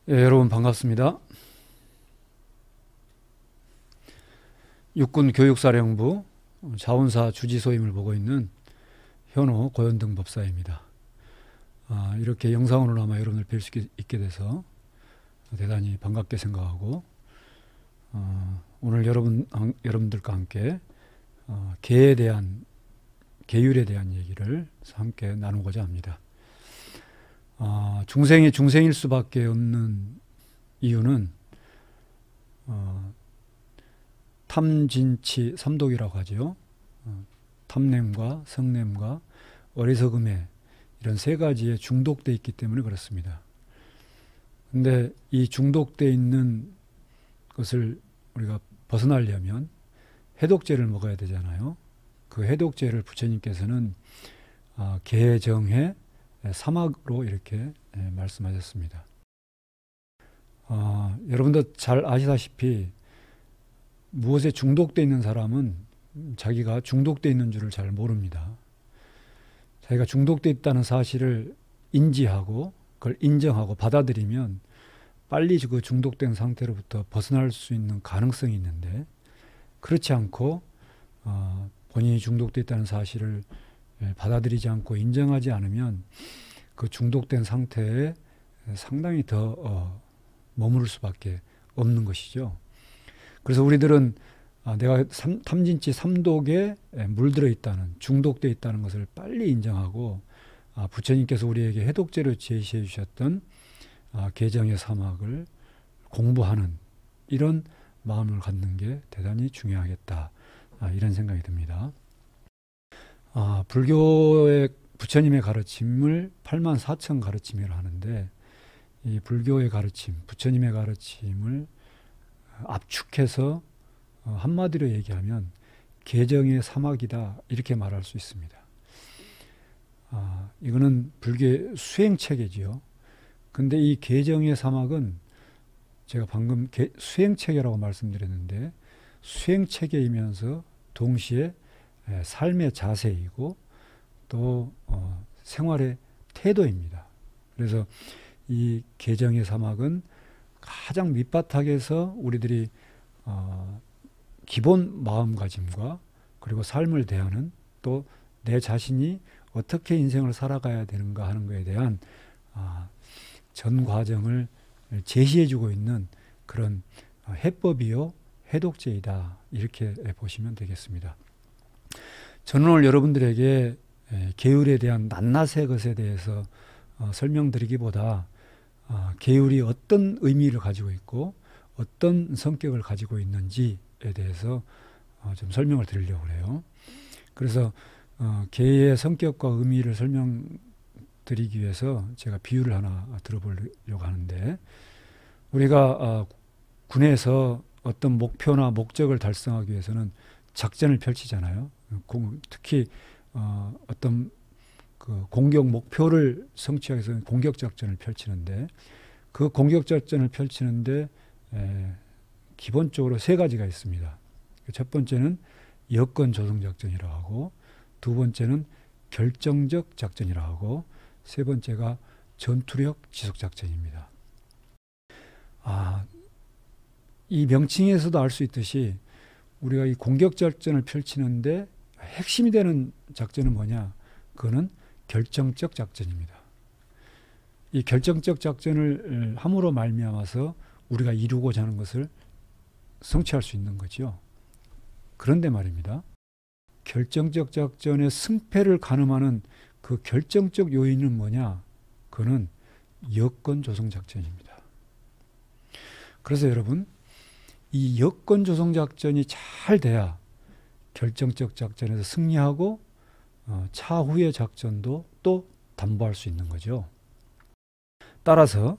여러분 반갑습니다. 육군교육사령부 자원사 주지소임을 보고 있는 현호 고현등 법사입니다. 이렇게 영상으로 아마 여러분을 뵐 수 있게 돼서 대단히 반갑게 생각하고 오늘 여러분들과 함께 계율에 대한 얘기를 함께 나누고자 합니다. 중생이 중생일 수밖에 없는 이유는 탐진치 삼독이라고 하죠. 탐냄과 성냄과 어리석음에 이런 세 가지에 중독되어 있기 때문에 그렇습니다. 근데 이 중독되어 있는 것을 우리가 벗어나려면 해독제를 먹어야 되잖아요. 그 해독제를 부처님께서는 계정해 사막으로 이렇게 말씀하셨습니다. 여러분도 잘 아시다시피 무엇에 중독되어 있는 사람은 자기가 중독되어 있는 줄을 잘 모릅니다. 자기가 중독되어 있다는 사실을 인지하고 그걸 인정하고 받아들이면 빨리 그 중독된 상태로부터 벗어날 수 있는 가능성이 있는데, 그렇지 않고 본인이 중독되어 있다는 사실을 받아들이지 않고 인정하지 않으면 그 중독된 상태에 상당히 더 머무를 수밖에 없는 것이죠. 그래서 우리들은 내가 탐진치 삼독에 물들어 있다는, 중독되어 있다는 것을 빨리 인정하고 부처님께서 우리에게 해독제로 제시해 주셨던 계정의 사막을 공부하는 이런 마음을 갖는 게 대단히 중요하겠다, 이런 생각이 듭니다. 불교의 부처님의 가르침을 84,000 가르침이라 하는데, 이 불교의 가르침, 부처님의 가르침을 압축해서 한마디로 얘기하면 계정의 사막이다, 이렇게 말할 수 있습니다. 이거는 불교의 수행체계지요. 근데 이 계정의 사막은 제가 방금 수행체계라고 말씀드렸는데, 수행체계이면서 동시에 삶의 자세이고 또 생활의 태도입니다. 그래서 이 계정의 사막은 가장 밑바닥에서 우리들이 기본 마음가짐과 그리고 삶을 대하는, 또 내 자신이 어떻게 인생을 살아가야 되는가 하는 것에 대한 전 과정을 제시해주고 있는 그런 해법이요 해독제이다, 이렇게 보시면 되겠습니다. 저는 오늘 여러분들에게 계율에 대한 낱낱의 것에 대해서 설명드리기보다 계율이 어떤 의미를 가지고 있고 어떤 성격을 가지고 있는지에 대해서 좀 설명을 드리려고 해요. 그래서 계의 성격과 의미를 설명드리기 위해서 제가 비유를 하나 들어보려고 하는데, 우리가 군에서 어떤 목표나 목적을 달성하기 위해서는 작전을 펼치잖아요. 특히 어떤 그 공격 목표를 성취하기 위해서는 공격 작전을 펼치는데, 그 공격 작전을 펼치는데 기본적으로 세 가지가 있습니다. 첫 번째는 여건 조성 작전이라고 하고, 두 번째는 결정적 작전이라고 하고, 세 번째가 전투력 지속 작전입니다. 이 명칭에서도 알 수 있듯이 우리가 이 공격 작전을 펼치는데 핵심이 되는 작전은 뭐냐? 그거는 결정적 작전입니다. 이 결정적 작전을 함으로 말미암아서 우리가 이루고자 하는 것을 성취할 수 있는 거죠. 그런데 말입니다, 결정적 작전의 승패를 가늠하는 그 결정적 요인은 뭐냐? 그거는 여건 조성 작전입니다. 그래서 여러분, 이 여건 조성 작전이 잘 돼야 결정적 작전에서 승리하고 차후의 작전도 또 담보할 수 있는 거죠. 따라서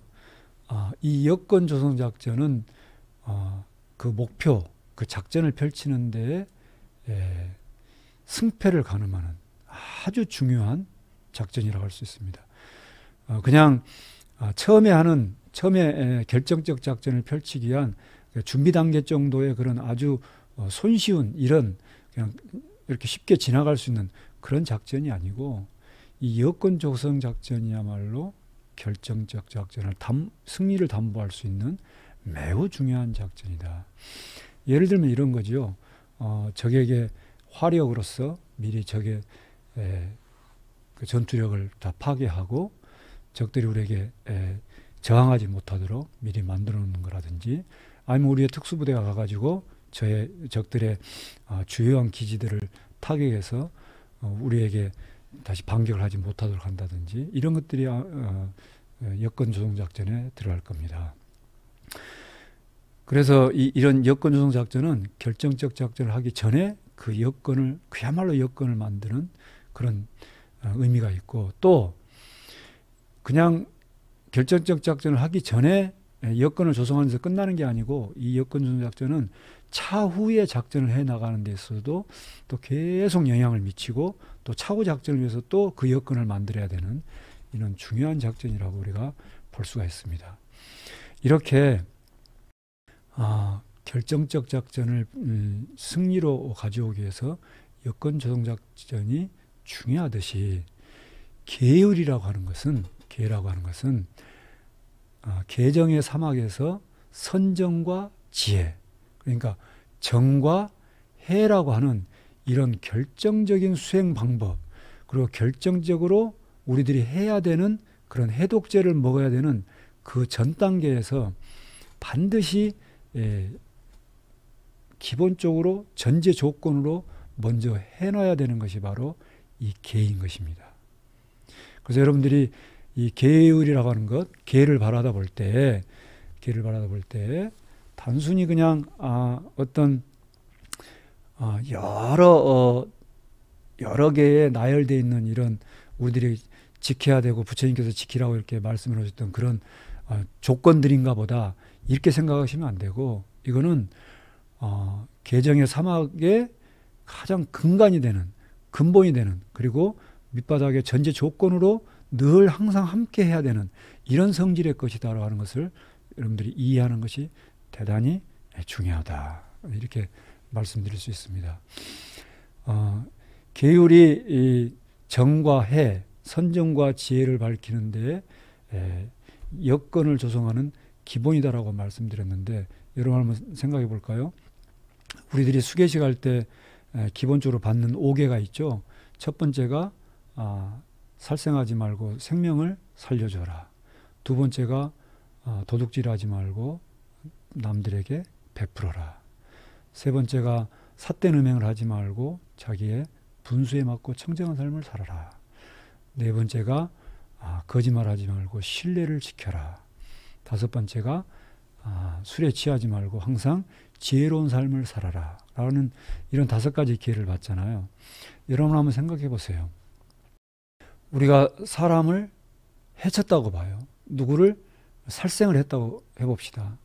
이 여건 조성 작전은 그 목표, 그 작전을 펼치는 데에 승패를 가늠하는 아주 중요한 작전이라고 할 수 있습니다. 그냥 처음에 결정적 작전을 펼치기 위한 준비 단계 정도의 그런 아주 손쉬운 이런 그냥 이렇게 쉽게 지나갈 수 있는 그런 작전이 아니고, 이 여건 조성 작전이야말로 결정적 작전을 승리를 담보할 수 있는 매우 중요한 작전이다. 예를 들면 이런 거죠. 적에게 화력으로서 미리 적의 그 전투력을 다 파괴하고 적들이 우리에게 저항하지 못하도록 미리 만들어 놓는 거라든지, 아니면 우리의 특수부대가 가가지고 저의 적들의 주요한 기지들을 타격해서 우리에게 다시 반격을 하지 못하도록 한다든지, 이런 것들이 여건 조성 작전에 들어갈 겁니다. 그래서 이런 여건 조성 작전은 결정적 작전을 하기 전에 그 여건을, 그야말로 여건을 만드는 그런 의미가 있고, 또 그냥 결정적 작전을 하기 전에 여건을 조성하는 데서 끝나는 게 아니고, 이 여건 조성 작전은 차후에 작전을 해 나가는 데 있어서도 또 계속 영향을 미치고, 또 차후 작전을 위해서 또 그 여건을 만들어야 되는 이런 중요한 작전이라고 우리가 볼 수가 있습니다. 이렇게 결정적 작전을 승리로 가져오기 위해서 여건 조성 작전이 중요하듯이, 계율이라고 하는 것은 계정의 사막에서 선정과 지혜, 그러니까 정과 해라고 하는 이런 결정적인 수행 방법, 그리고 결정적으로 우리들이 해야 되는 그런 해독제를 먹어야 되는 그 전 단계에서 반드시 기본적으로 전제 조건으로 먼저 해놔야 되는 것이 바로 이 계인 것입니다. 그래서 여러분들이 이 계율이라고 하는 것, 계를 바라다 볼 때 단순히 그냥 어떤 여러 개의 나열되어 있는 이런 우리들이 지켜야 되고 부처님께서 지키라고 이렇게 말씀을 하셨던 그런 조건들인가 보다, 이렇게 생각하시면 안 되고, 이거는 계정의 사막의 가장 근간이 되는, 근본이 되는, 그리고 밑바닥의 전제 조건으로 늘 항상 함께 해야 되는 이런 성질의 것이다라고 하는 것을 여러분들이 이해하는 것이 대단히 중요하다, 이렇게 말씀드릴 수 있습니다. 계율이 이 정과 해, 선정과 지혜를 밝히는데 여건을 조성하는 기본이다라고 말씀드렸는데, 여러분 한번 생각해 볼까요? 우리들이 수계식 할 때 기본적으로 받는 5개가 있죠. 첫 번째가 살생하지 말고 생명을 살려줘라. 두 번째가 도둑질하지 말고 남들에게 베풀어라. 세 번째가 삿된 음행을 하지 말고 자기의 분수에 맞고 청정한 삶을 살아라. 네 번째가 거짓말하지 말고 신뢰를 지켜라. 다섯 번째가 술에 취하지 말고 항상 지혜로운 삶을 살아라 라는 이런 5가지 기회를 받잖아요. 여러분 한번 생각해 보세요. 우리가 사람을 해쳤다고 봐요. 누구를 살생을 했다고 해봅시다.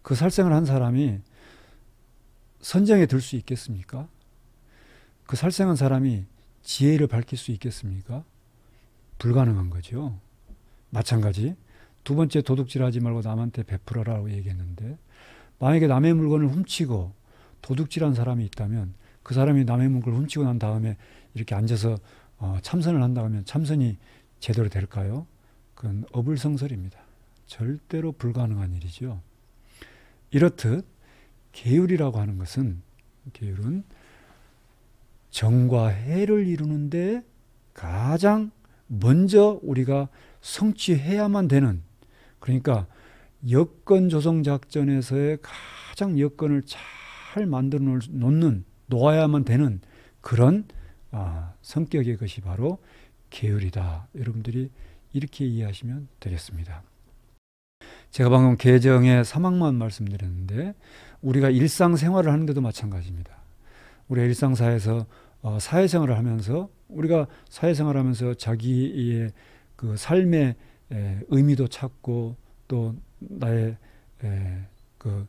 그 살생을 한 사람이 선정에 들 수 있겠습니까? 그 살생한 사람이 지혜를 밝힐 수 있겠습니까? 불가능한 거죠. 마찬가지 두 번째, 도둑질하지 말고 남한테 베풀어라고 얘기했는데, 만약에 남의 물건을 훔치고 도둑질한 사람이 있다면, 그 사람이 남의 물건을 훔치고 난 다음에 이렇게 앉아서 참선을 한다 하면 참선이 제대로 될까요? 그건 어불성설입니다. 절대로 불가능한 일이죠. 이렇듯 계율이라고 하는 것은, 계율은 정과 해를 이루는데 가장 먼저 우리가 성취해야만 되는, 그러니까 여건 조성 작전에서의 가장 여건을 잘 만들어 놓아야만 되는 그런 성격의 것이 바로 계율이다. 여러분들이 이렇게 이해하시면 되겠습니다. 제가 방금 계정의 사막만 말씀드렸는데, 우리가 일상생활을 하는데도 마찬가지입니다. 우리가 일상사에서 사회생활을 하면서, 우리가 사회생활을 하면서 자기의 그 삶의 의미도 찾고, 또 나의 그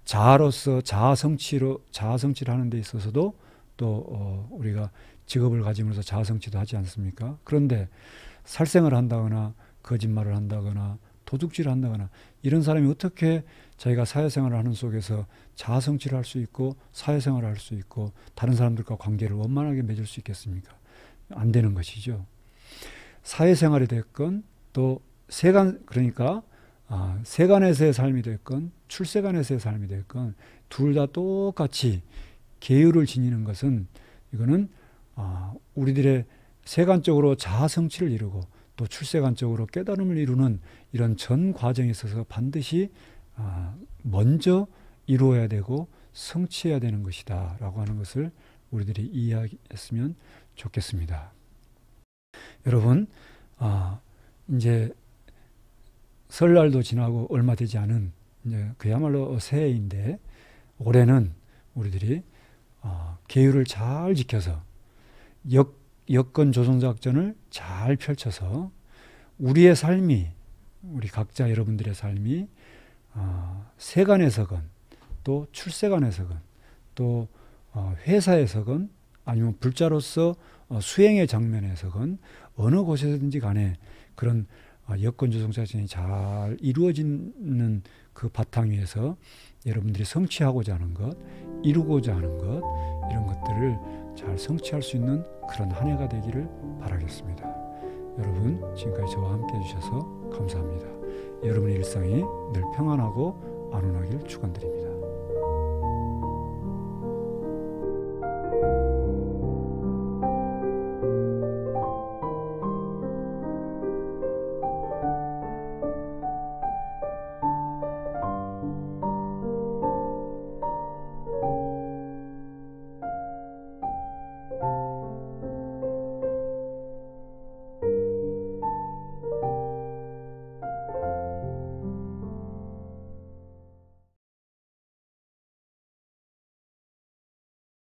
자아로서 자아성취를 하는 데 있어서도 또 우리가 직업을 가짐으로써 자아성취도 하지 않습니까? 그런데 살생을 한다거나 거짓말을 한다거나 도둑질을 한다거나 이런 사람이 어떻게 자기가 사회생활을 하는 속에서 자아성취를 할 수 있고 사회생활을 할 수 있고 다른 사람들과 관계를 원만하게 맺을 수 있겠습니까? 안 되는 것이죠. 사회생활이 됐건 또 세간 그러니까 세간에서의 삶이 됐건 출세간에서의 삶이 됐건 둘 다 똑같이 계율을 지니는 것은 이거는 우리들의 세간적으로 자아 성취를 이루고 또 출세간적으로 깨달음을 이루는 이런 전 과정에 있어서 반드시 먼저 이루어야 되고 성취해야 되는 것이다 라고 하는 것을 우리들이 이해했으면 좋겠습니다. 여러분, 이제 설날도 지나고 얼마 되지 않은 이제 그야말로 새해인데 올해는 우리들이 계율을 잘 지켜서 여건 조성작전을 잘 펼쳐서 우리의 삶이, 우리 각자 여러분들의 삶이 세간에서건 또 출세간에서건 또 회사에서건 아니면 불자로서 수행의 장면에서건 어느 곳에서든지 간에 그런 여건 조성작전이 잘 이루어지는 그 바탕 위에서 여러분들이 성취하고자 하는 것, 이루고자 하는 것, 이런 것들을 잘 성취할 수 있는 그런 한 해가 되기를 바라겠습니다. 여러분, 지금까지 저와 함께 해주셔서 감사합니다. 여러분의 일상이 늘 평안하고 안온하길 축원드립니다.